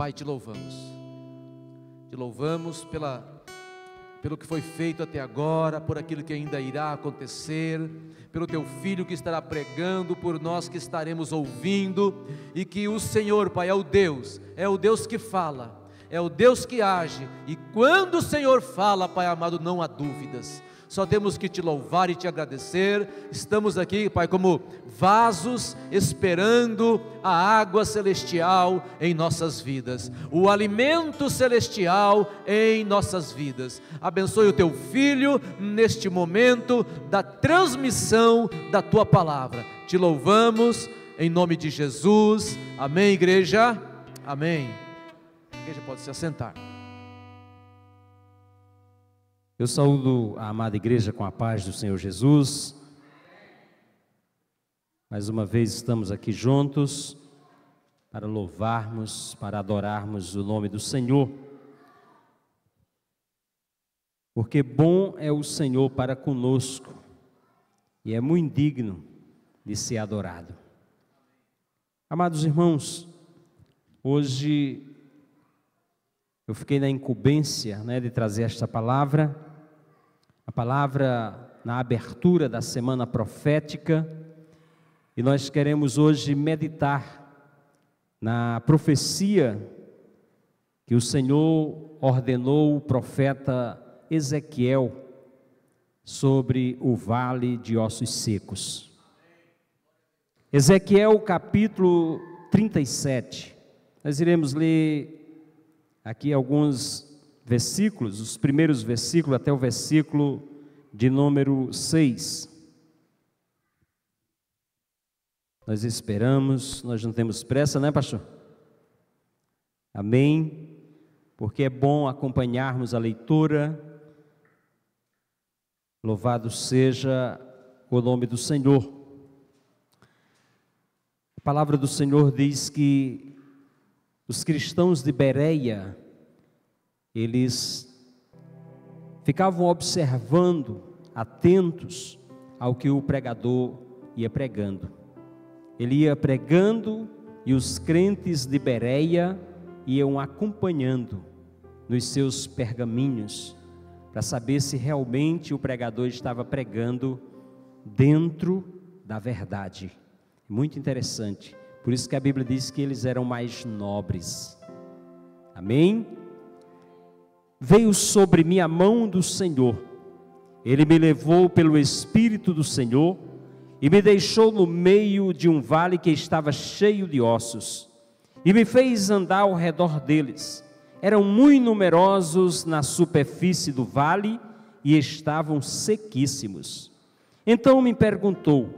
Pai, te louvamos pelo que foi feito até agora, por aquilo que ainda irá acontecer, pelo teu Filho que estará pregando, por nós que estaremos ouvindo, e que o Senhor, Pai, é o Deus que fala, é o Deus que age, e quando o Senhor fala, Pai amado, não há dúvidas. Só temos que te louvar e te agradecer. Estamos aqui, Pai, como vasos esperando a água celestial em nossas vidas, o alimento celestial em nossas vidas. Abençoe o teu Filho neste momento da transmissão da tua palavra. Te louvamos em nome de Jesus. Amém, igreja? Amém. A igreja pode se assentar. Eu saúdo a amada igreja com a paz do Senhor Jesus. Mais uma vez estamos aqui juntos para louvarmos, para adorarmos o nome do Senhor. Porque bom é o Senhor para conosco e é muito digno de ser adorado. Amados irmãos, hoje eu fiquei na incumbência, de trazer esta palavra. A palavra na abertura da semana profética, e nós queremos hoje meditar na profecia que o Senhor ordenou o profeta Ezequiel sobre o vale de ossos secos. Ezequiel capítulo 37, nós iremos ler aqui alguns versículos, os primeiros versículos até o versículo de número 6. Nós esperamos, nós não temos pressa, né, pastor? Amém? Porque é bom acompanharmos a leitura. Louvado seja o nome do Senhor. A palavra do Senhor diz que os cristãos de Bereia, eles ficavam observando, atentos ao que o pregador ia pregando. Ele ia pregando e os crentes de Bereia iam acompanhando nos seus pergaminhos para saber se realmente o pregador estava pregando dentro da verdade. Muito interessante. Por isso que a Bíblia diz que eles eram mais nobres. Amém? Veio sobre mim a mão do Senhor, Ele me levou pelo Espírito do Senhor e me deixou no meio de um vale que estava cheio de ossos, e me fez andar ao redor deles. Eram muito numerosos na superfície do vale e estavam sequíssimos. Então me perguntou: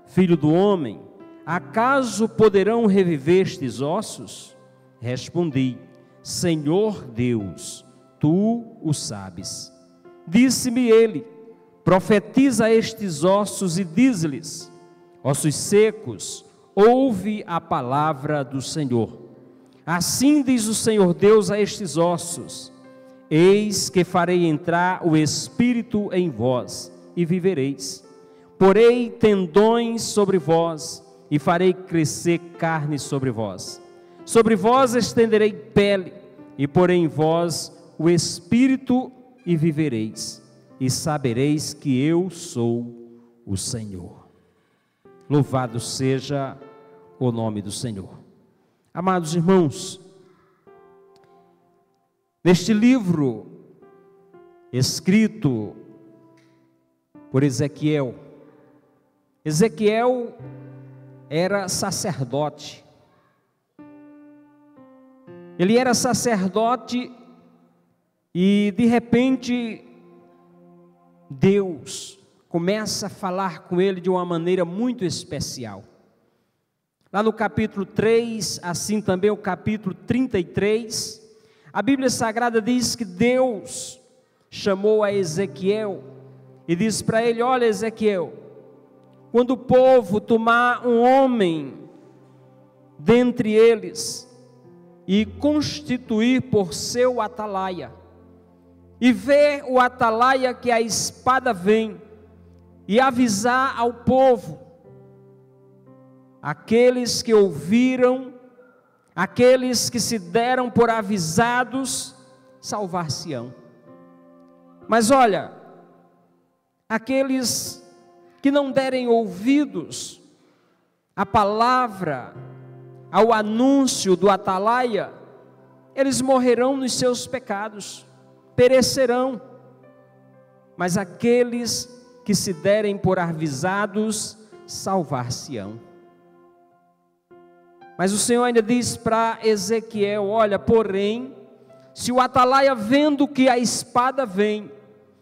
filho do homem, acaso poderão reviver estes ossos? Respondi: Senhor Deus, tu o sabes. Disse-me ele: profetiza a estes ossos e diz-lhes: ossos secos, ouve a palavra do Senhor. Assim diz o Senhor Deus a estes ossos: eis que farei entrar o Espírito em vós e vivereis. Porei tendões sobre vós e farei crescer carne sobre vós. Sobre vós estenderei pele e porei em vós o Espírito e vivereis, e sabereis que eu sou o Senhor. Louvado seja o nome do Senhor. Amados irmãos, neste livro escrito por Ezequiel, Ezequiel era sacerdote. Ele era sacerdote e de repente Deus começa a falar com ele de uma maneira muito especial. Lá no capítulo 3, assim também o capítulo 33, a Bíblia Sagrada diz que Deus chamou a Ezequiel e disse para ele: olha, Ezequiel, quando o povo tomar um homem dentre eles e constituir por seu atalaia, e ver o atalaia que a espada vem, e avisar ao povo, aqueles que ouviram aqueles que se deram por avisados salvar-se-ão. Mas olha, aqueles que não derem ouvidos à palavra, ao anúncio do atalaia, eles morrerão nos seus pecados, perecerão. Mas aqueles que se derem por avisados, salvar-se-ão. Mas o Senhor ainda diz para Ezequiel: olha, porém, se o atalaia, vendo que a espada vem,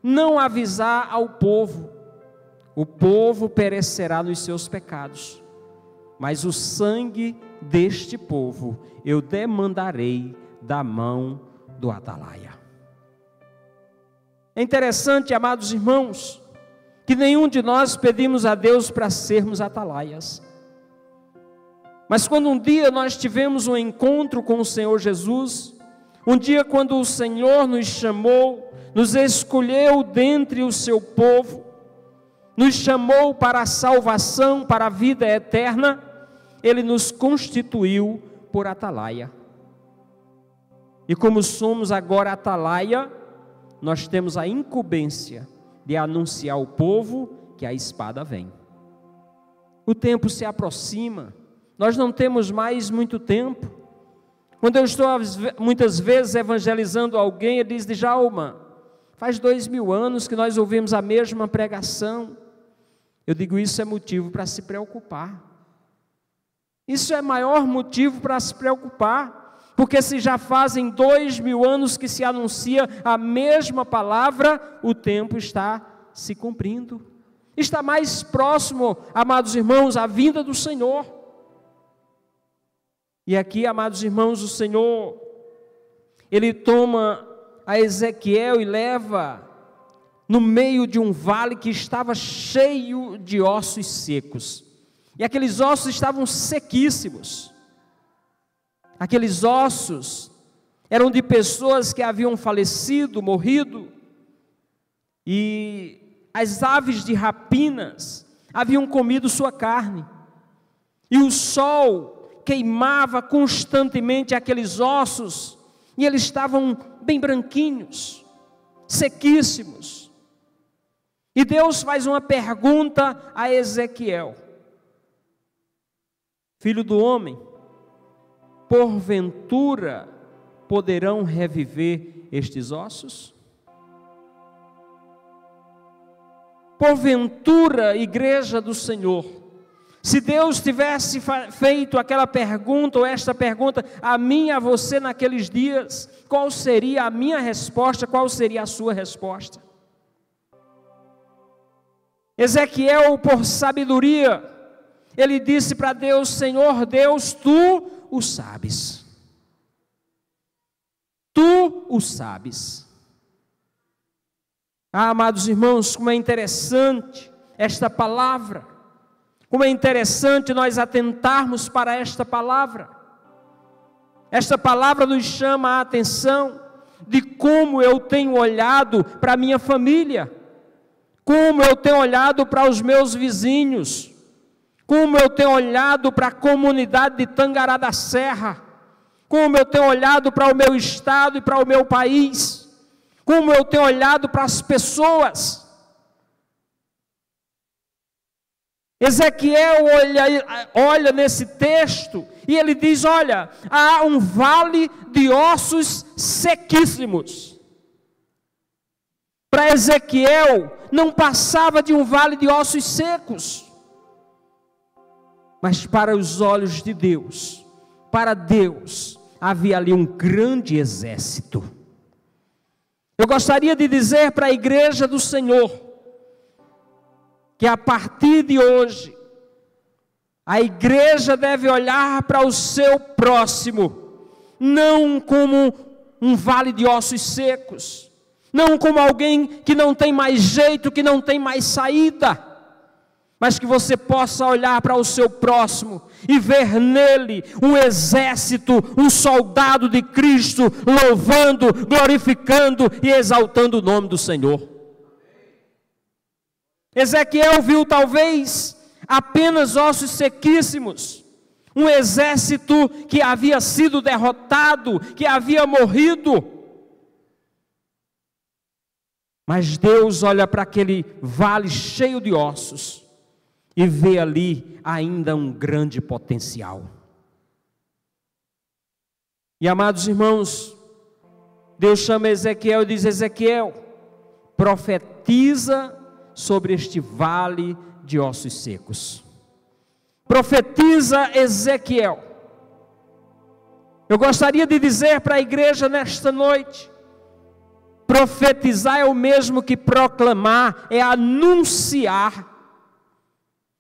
não avisar ao povo, o povo perecerá nos seus pecados, mas o sangue deste povo eu demandarei da mão do atalaia. É interessante, amados irmãos, que nenhum de nós pedimos a Deus para sermos atalaias. Mas quando um dia nós tivemos um encontro com o Senhor Jesus, um dia quando o Senhor nos chamou, nos escolheu dentre o seu povo, nos chamou para a salvação, para a vida eterna, Ele nos constituiu por atalaia. E como somos agora atalaia, nós temos a incumbência de anunciar ao povo que a espada vem. O tempo se aproxima, nós não temos mais muito tempo. Quando eu estou muitas vezes evangelizando alguém, ele diz: Djalma, faz 2000 anos que nós ouvimos a mesma pregação. Eu digo: isso é motivo para se preocupar. Isso é maior motivo para se preocupar, porque se já fazem 2000 anos que se anuncia a mesma palavra, o tempo está se cumprindo. Está mais próximo, amados irmãos, a vinda do Senhor. E aqui, amados irmãos, o Senhor, Ele toma a Ezequiel e leva no meio de um vale que estava cheio de ossos secos. E aqueles ossos estavam sequíssimos. Aqueles ossos eram de pessoas que haviam falecido, morrido, e as aves de rapinas haviam comido sua carne, e o sol queimava constantemente aqueles ossos, e eles estavam bem branquinhos, sequíssimos. E Deus faz uma pergunta a Ezequiel: filho do homem, porventura poderão reviver estes ossos? Porventura, igreja do Senhor, se Deus tivesse feito aquela pergunta, ou esta pergunta, a mim e a você naqueles dias, qual seria a minha resposta, qual seria a sua resposta? Ezequiel, por sabedoria, ele disse para Deus: Senhor Deus, Tu o sabes. Tu o sabes. Ah, amados irmãos, como é interessante esta palavra. Como é interessante nós atentarmos para esta palavra. Esta palavra nos chama a atenção de como eu tenho olhado para a minha família, como eu tenho olhado para os meus vizinhos, como eu tenho olhado para a comunidade de Tangará da Serra, como eu tenho olhado para o meu estado e para o meu país, como eu tenho olhado para as pessoas. Ezequiel olha nesse texto e ele diz: olha, há um vale de ossos sequíssimos. Para Ezequiel não passava de um vale de ossos secos, mas para os olhos de Deus, para Deus, havia ali um grande exército. Eu gostaria de dizer para a igreja do Senhor, que a partir de hoje, a igreja deve olhar para o seu próximo, não como um vale de ossos secos, não como alguém que não tem mais jeito, que não tem mais saída, mas que você possa olhar para o seu próximo e ver nele um exército, um soldado de Cristo, louvando, glorificando e exaltando o nome do Senhor. Ezequiel viu talvez apenas ossos sequíssimos, um exército que havia sido derrotado, que havia morrido. Mas Deus olha para aquele vale cheio de ossos e vê ali ainda um grande potencial. E amados irmãos, Deus chama Ezequiel e diz: Ezequiel, profetiza sobre este vale de ossos secos. Profetiza, Ezequiel. Eu gostaria de dizer para a igreja nesta noite: profetizar é o mesmo que proclamar, é anunciar.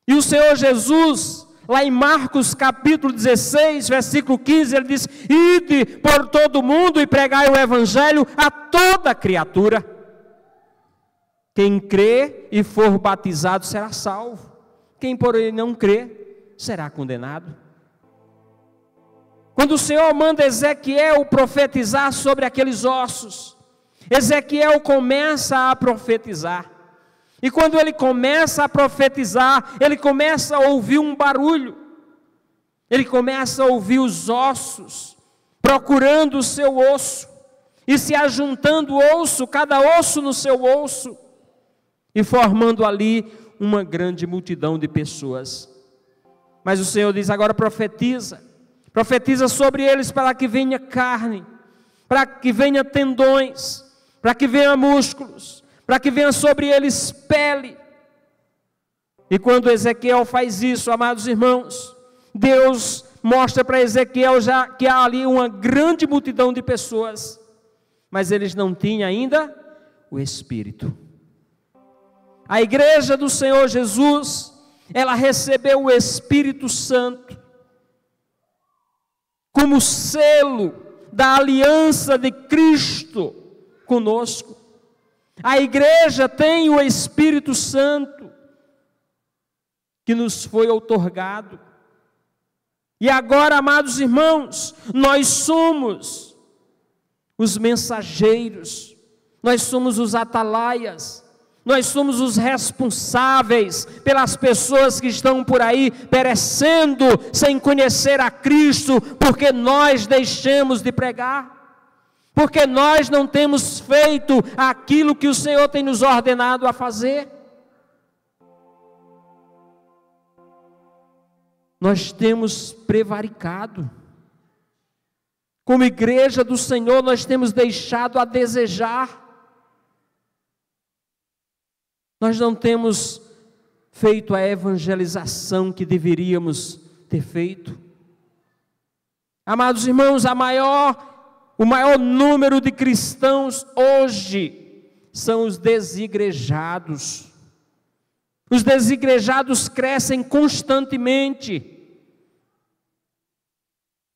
E o Senhor Jesus, lá em Marcos capítulo 16, versículo 15, ele diz: ide por todo o mundo e pregai o evangelho a toda criatura. Quem crê e for batizado será salvo. Quem porém não crê será condenado. Quando o Senhor manda Ezequiel profetizar sobre aqueles ossos, Ezequiel começa a profetizar. E quando ele começa a profetizar, ele começa a ouvir um barulho. Ele começa a ouvir os ossos procurando o seu osso e se ajuntando osso, cada osso no seu osso, e formando ali uma grande multidão de pessoas. Mas o Senhor diz: agora profetiza sobre eles, para que venha carne, para que venha tendões, para que venha músculos, para que venha sobre eles pele. E quando Ezequiel faz isso, amados irmãos, Deus mostra para Ezequiel já que há ali uma grande multidão de pessoas, mas eles não tinham ainda o Espírito. A igreja do Senhor Jesus, ela recebeu o Espírito Santo como selo da aliança de Cristo conosco. A igreja tem o Espírito Santo que nos foi outorgado. E agora, amados irmãos, nós somos os mensageiros, nós somos os atalaias, nós somos os responsáveis pelas pessoas que estão por aí perecendo sem conhecer a Cristo, porque nós deixamos de pregar, porque nós não temos feito aquilo que o Senhor tem nos ordenado a fazer. Nós temos prevaricado. Como igreja do Senhor, nós temos deixado a desejar. Nós não temos feito a evangelização que deveríamos ter feito. Amados irmãos, o maior número de cristãos hoje são os desigrejados. Os desigrejados crescem constantemente.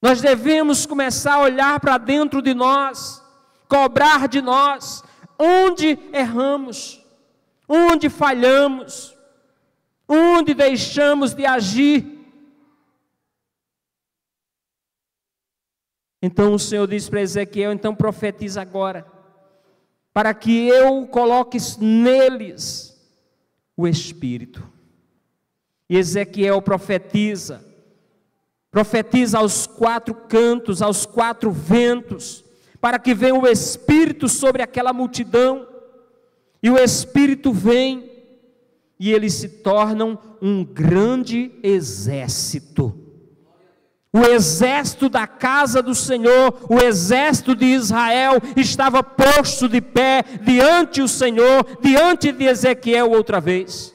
Nós devemos começar a olhar para dentro de nós, cobrar de nós, onde erramos, onde falhamos, onde deixamos de agir. Então o Senhor diz para Ezequiel: então profetiza agora, para que eu coloque neles o Espírito. E Ezequiel profetiza aos quatro cantos, aos quatro ventos, para que venha o Espírito sobre aquela multidão. E o Espírito vem, e eles se tornam um grande exército. O exército da casa do Senhor, o exército de Israel, estava posto de pé diante do Senhor, diante de Ezequiel outra vez,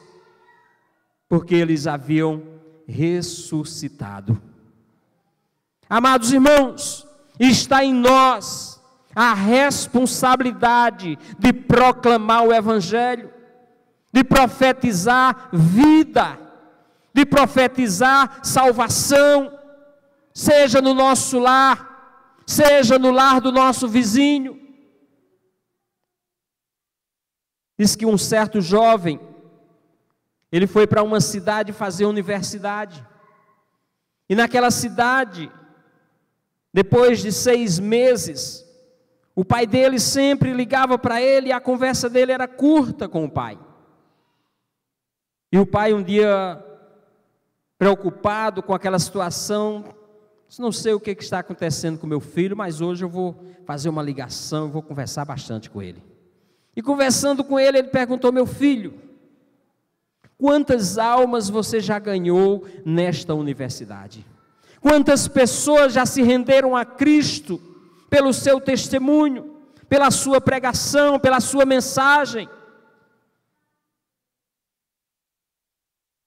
porque eles haviam ressuscitado. Amados irmãos, está em nós a responsabilidade de proclamar o Evangelho, de profetizar vida, de profetizar salvação, seja no nosso lar, seja no lar do nosso vizinho. Diz que um certo jovem, ele foi para uma cidade fazer universidade, e naquela cidade, depois de 6 meses, o pai dele sempre ligava para ele, e a conversa dele era curta com o pai. E o pai um dia preocupado com aquela situação. Não sei o que está acontecendo com meu filho, mas hoje eu vou fazer uma ligação, eu vou conversar bastante com ele. E conversando com ele, ele perguntou: meu filho, quantas almas você já ganhou nesta universidade? Quantas pessoas já se renderam a Cristo pelo seu testemunho, pela sua pregação, pela sua mensagem?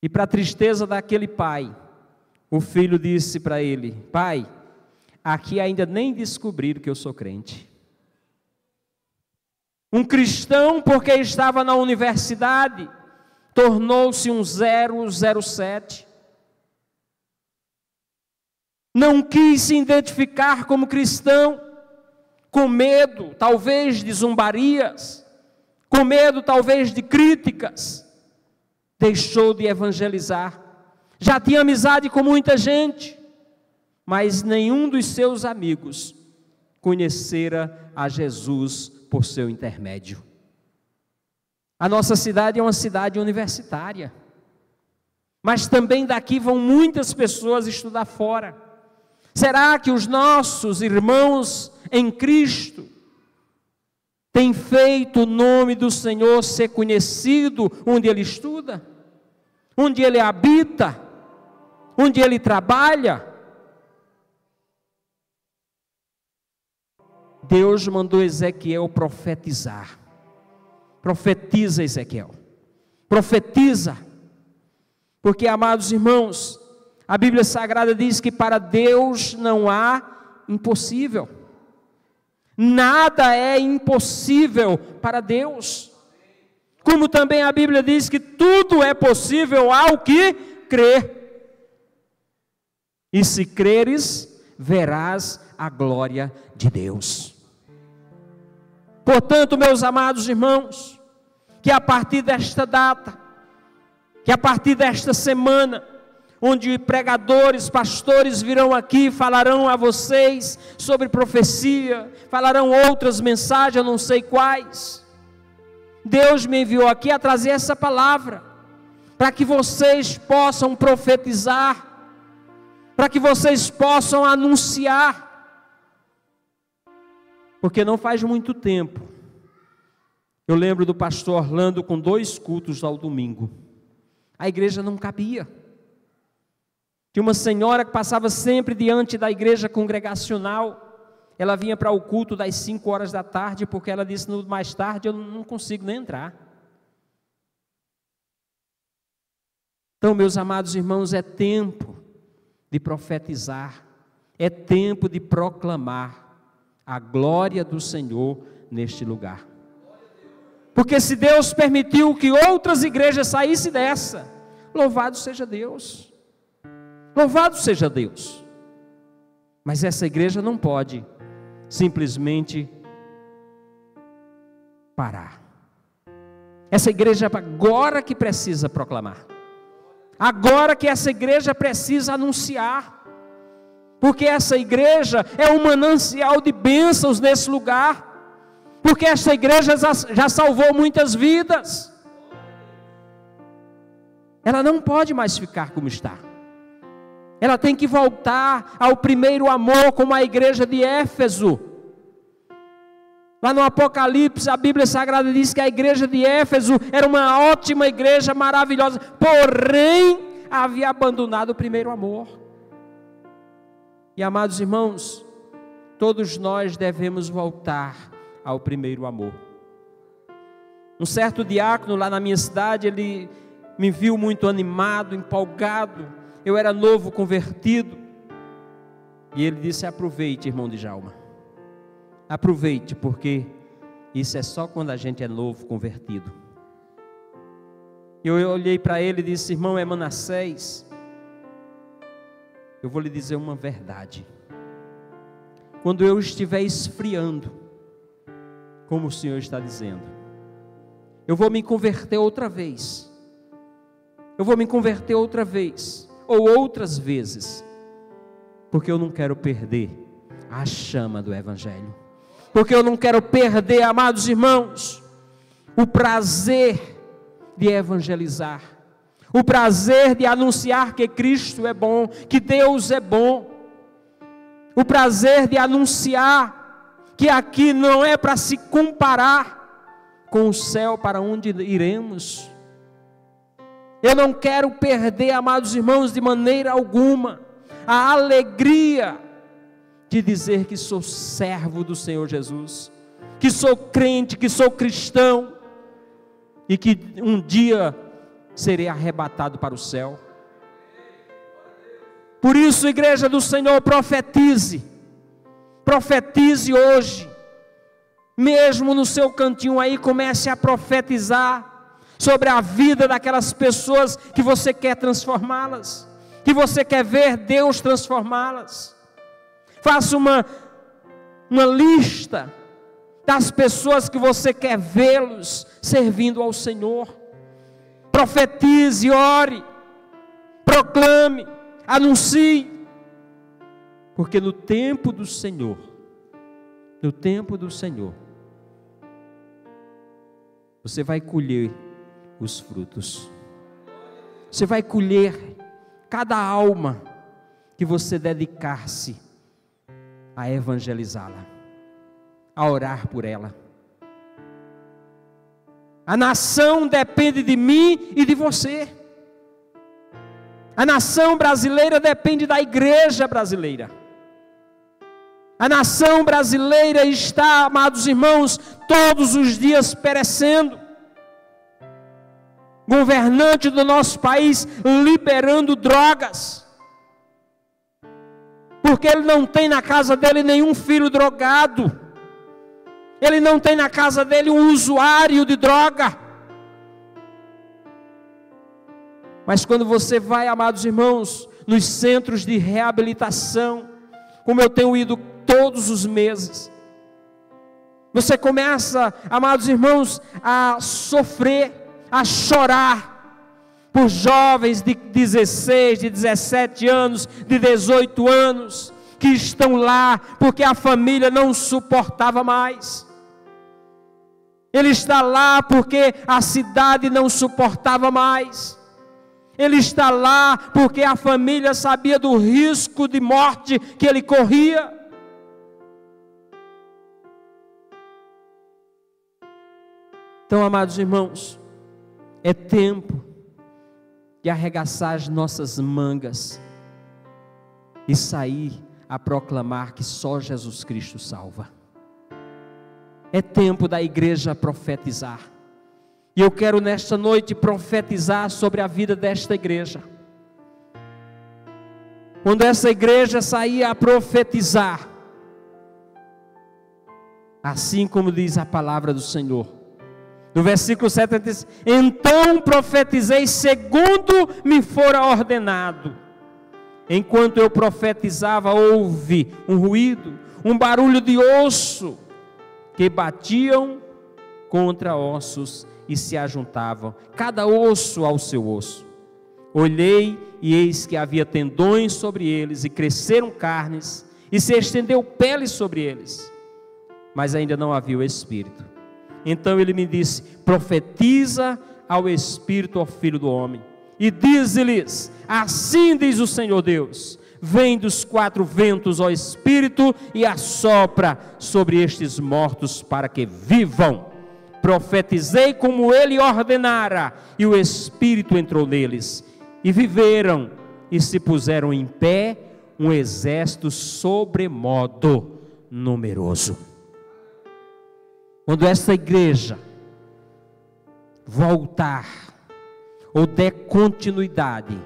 E para a tristeza daquele pai, o filho disse para ele: pai, aqui ainda nem descobriram que eu sou crente. Um cristão, porque estava na universidade, tornou-se um 007. Não quis se identificar como cristão, com medo talvez de zombarias, com medo talvez de críticas. Deixou de evangelizar. Já tinha amizade com muita gente, mas nenhum dos seus amigos conhecera a Jesus por seu intermédio. A nossa cidade é uma cidade universitária, mas também daqui vão muitas pessoas estudar fora. Será que os nossos irmãos em Cristo têm feito o nome do Senhor ser conhecido onde ele estuda, onde ele habita, onde ele trabalha? Deus mandou Ezequiel profetizar. Profetiza, Ezequiel. Profetiza. Porque, amados irmãos, a Bíblia Sagrada diz que para Deus não há impossível. Nada é impossível para Deus. Como também a Bíblia diz que tudo é possível ao que crê. E se creres, verás a glória de Deus. Portanto, meus amados irmãos, que a partir desta data, que a partir desta semana, onde pregadores, pastores virão aqui, falarão a vocês sobre profecia, falarão outras mensagens, eu não sei quais. Deus me enviou aqui a trazer essa palavra, para que vocês possam profetizar, para que vocês possam anunciar. Porque não faz muito tempo, eu lembro do pastor Orlando com 2 cultos ao domingo. A igreja não cabia. Tinha uma senhora que passava sempre diante da igreja congregacional. Ela vinha para o culto das 5 horas da tarde, porque ela disse: no mais tarde eu não consigo nem entrar. Então, meus amados irmãos, é tempo de profetizar, é tempo de proclamar a glória do Senhor neste lugar. Porque se Deus permitiu que outras igrejas saíssem dessa, louvado seja Deus. Louvado seja Deus. Mas essa igreja não pode simplesmente parar. Essa igreja agora que precisa proclamar. Agora que essa igreja precisa anunciar. Porque essa igreja é um manancial de bênçãos nesse lugar. Porque essa igreja já salvou muitas vidas. Ela não pode mais ficar como está. Ela tem que voltar ao primeiro amor, como a igreja de Éfeso. Lá no Apocalipse, a Bíblia Sagrada diz que a igreja de Éfeso era uma ótima igreja, maravilhosa, porém havia abandonado o primeiro amor. E, amados irmãos, todos nós devemos voltar ao primeiro amor. Um certo diácono lá na minha cidade, ele me viu muito animado, empolgado. Eu era novo convertido. E ele disse: aproveite, irmão Djalma. Aproveite, porque isso é só quando a gente é novo convertido. Eu olhei para ele e disse: irmão Manassés, eu vou lhe dizer uma verdade. Quando eu estiver esfriando, como o Senhor está dizendo, eu vou me converter outra vez. Eu vou me converter outra vez, ou outras vezes, porque eu não quero perder a chama do Evangelho, porque eu não quero perder, amados irmãos, o prazer de evangelizar, o prazer de anunciar que Cristo é bom, que Deus é bom, o prazer de anunciar que aqui não é para se comparar com o céu para onde iremos. Eu não quero perder, amados irmãos, de maneira alguma, a alegria de dizer que sou servo do Senhor Jesus, que sou crente, que sou cristão, e que um dia serei arrebatado para o céu. Por isso, igreja do Senhor, profetize hoje, mesmo no seu cantinho aí, comece a profetizar sobre a vida daquelas pessoas que você quer transformá-las, que você quer ver Deus transformá-las. Faça uma lista das pessoas que você quer vê-los servindo ao Senhor. Profetize, ore, proclame, anuncie, porque no tempo do Senhor, você vai colher os frutos. Você vai colher cada alma que você dedicar-se a evangelizá-la, a orar por ela. A nação depende de mim e de você. A nação brasileira depende da igreja brasileira. A nação brasileira está, amados irmãos, todos os dias perecendo. Governante do nosso país liberando drogas, porque ele não tem na casa dele nenhum filho drogado, ele não tem na casa dele um usuário de droga. Mas quando você vai, amados irmãos, nos centros de reabilitação, como eu tenho ido todos os meses, você começa, amados irmãos, a sofrer, a chorar por jovens de 16, de 17 anos, de 18 anos, que estão lá porque a família não suportava mais. Ele está lá porque a cidade não suportava mais. Ele está lá porque a família sabia do risco de morte que ele corria. Então, amados irmãos, é tempo de arregaçar as nossas mangas e sair a proclamar que só Jesus Cristo salva. É tempo da igreja profetizar. E eu quero nesta noite profetizar sobre a vida desta igreja. Quando essa igreja sair a profetizar, assim como diz a palavra do Senhor, no versículo 7 diz: então profetizei segundo me fora ordenado. Enquanto eu profetizava, houve um ruído, um barulho de osso, que batiam contra ossos e se ajuntavam, cada osso ao seu osso. Olhei e eis que havia tendões sobre eles, e cresceram carnes, e se estendeu pele sobre eles, mas ainda não havia o Espírito. Então ele me disse: profetiza ao Espírito, ao Filho do Homem, e dize-lhes: assim diz o Senhor Deus, vem dos quatro ventos, ó Espírito, e assopra sobre estes mortos para que vivam. Profetizei como ele ordenara, e o Espírito entrou neles, e viveram, e se puseram em pé um exército sobremodo numeroso. Quando essa igreja voltar, ou der continuidade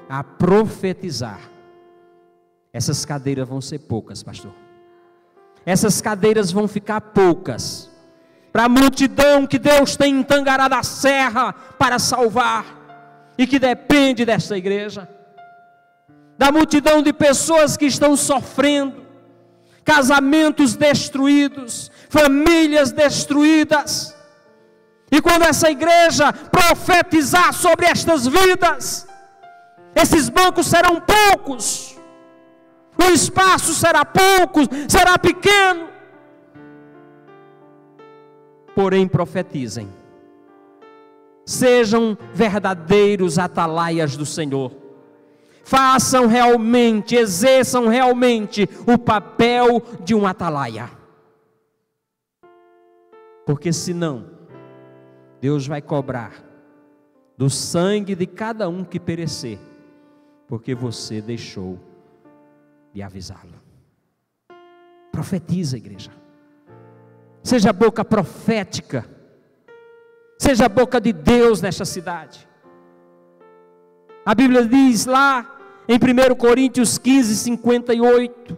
a profetizar, essas cadeiras vão ser poucas, pastor. Essas cadeiras vão ficar poucas, para a multidão que Deus tem em Tangará da Serra para salvar, e que depende dessa igreja, da multidão de pessoas que estão sofrendo, casamentos destruídos, famílias destruídas. E quando essa igreja profetizar sobre estas vidas, esses bancos serão poucos, o espaço será pouco, será pequeno. Porém profetizem, Sejam verdadeiros atalaias do Senhor. Façam realmente, exerçam realmente o papel de um atalaia. Porque senão, Deus vai cobrar do sangue de cada um que perecer, porque você deixou de avisá-lo. Profetiza, igreja. Seja a boca profética. Seja a boca de Deus nesta cidade. A Bíblia diz lá em 1 Coríntios 15, 58,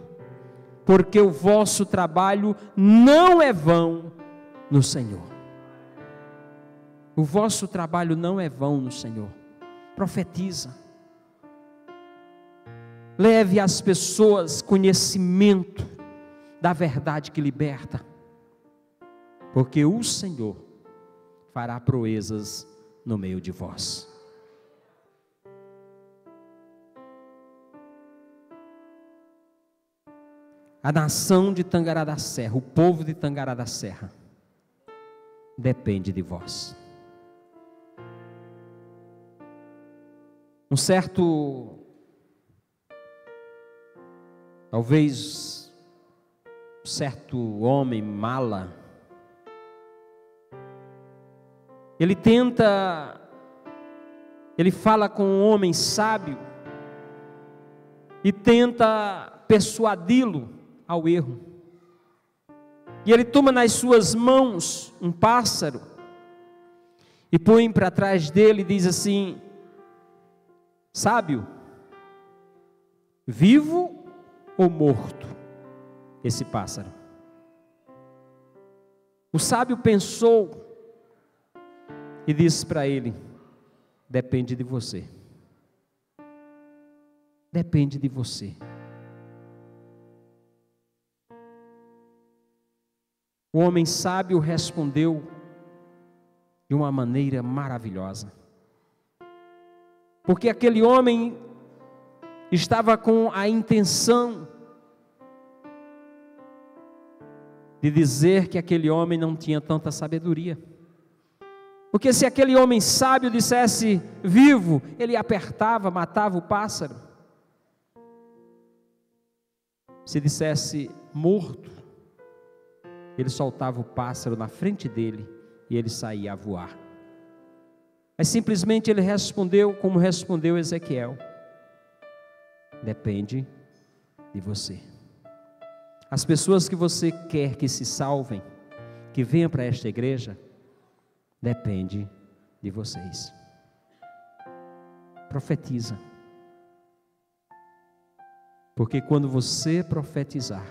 porque o vosso trabalho não é vão no Senhor. O vosso trabalho não é vão no Senhor. Profetiza. Leve às pessoas conhecimento da verdade que liberta. Porque o Senhor fará proezas no meio de vós. A nação de Tangará da Serra, o povo de Tangará da Serra, depende de vós. Um certo, talvez, certo homem mala, ele fala com um homem sábio e tenta persuadi-lo ao erro. E ele toma nas suas mãos um pássaro e põe para trás dele e diz assim: sábio, vivo ou morto esse pássaro? O sábio pensou e disse para ele: depende de você. Depende de você. O homem sábio respondeu de uma maneira maravilhosa. Porque aquele homem estava com a intenção de dizer que aquele homem não tinha tanta sabedoria. Porque se aquele homem sábio dissesse vivo, ele apertava, matava o pássaro. Se dissesse morto, ele soltava o pássaro na frente dele e ele saía a voar. Mas simplesmente ele respondeu como respondeu Ezequiel: depende de você. As pessoas que você quer que se salvem, que venham para esta igreja, depende de vocês. Profetiza. Porque quando você profetizar,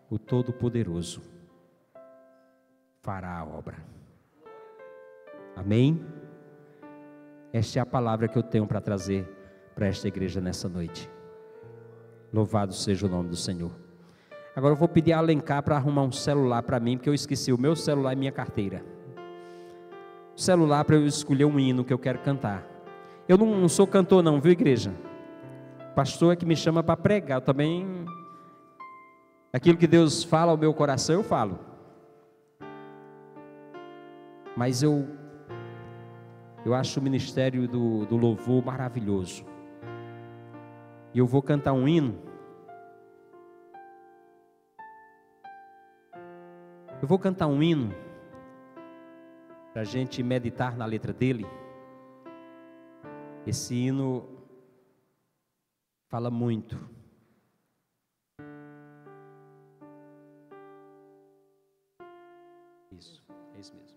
o Todo-Poderoso fará a obra. Amém? Esta é a palavra que eu tenho para trazer para esta igreja nessa noite. Louvado seja o nome do Senhor. Agora eu vou pedir a Alencar para arrumar um celular para mim, porque eu esqueci o meu celular e minha carteira. O celular para eu escolher um hino que eu quero cantar. Eu não sou cantor não, viu, igreja? O pastor é que me chama para pregar. Eu também, aquilo que Deus fala ao meu coração, eu falo. Mas eu acho o ministério do louvor maravilhoso. E eu vou cantar um hino. Eu vou cantar um hino para a gente meditar na letra dele. Esse hino fala muito. Isso, é isso mesmo.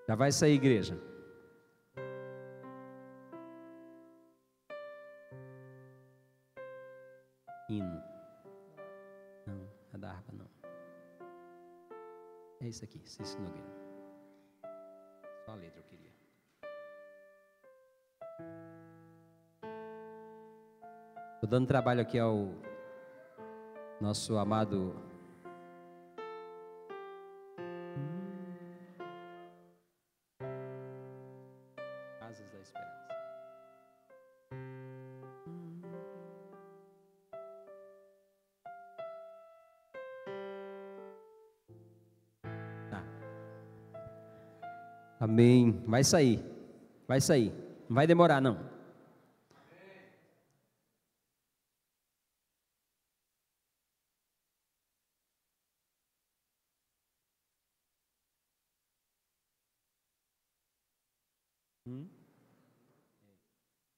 Já vai sair, igreja. Hino. Não, é da harpa não. É isso aqui, Cícero Nogueira. Só a letra eu queria. Estou dando trabalho aqui ao nosso amado Amém. Vai sair. Vai sair. Não vai demorar, não.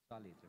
Só a letra.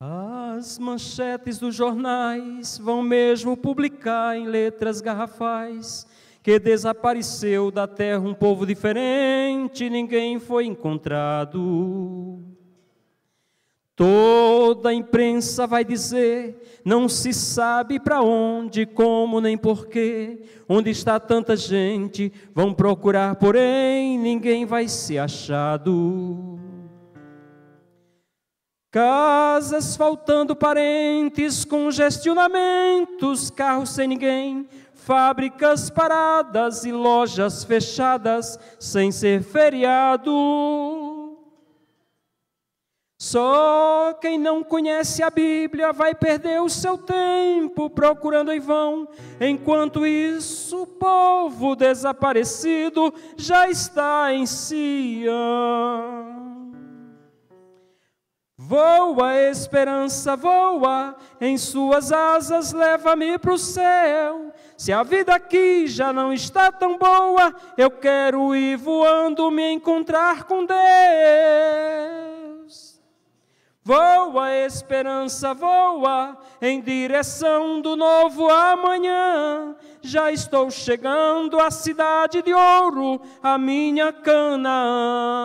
As manchetes dos jornais vão mesmo publicar em letras garrafais que desapareceu da terra um povo diferente, ninguém foi encontrado. Toda a imprensa vai dizer, não se sabe para onde, como nem porquê, onde está tanta gente, vão procurar, porém ninguém vai ser achado. Casas faltando parentes, congestionamentos, carros sem ninguém, fábricas paradas e lojas fechadas sem ser feriado. Só quem não conhece a Bíblia vai perder o seu tempo procurando em vão. Enquanto isso, o povo desaparecido já está em Sião. Voa, esperança, voa, em suas asas leva-me para o céu. Se a vida aqui já não está tão boa, eu quero ir voando me encontrar com Deus. Voa, esperança, voa, em direção do novo amanhã. Já estou chegando à cidade de ouro, a minha Canaã.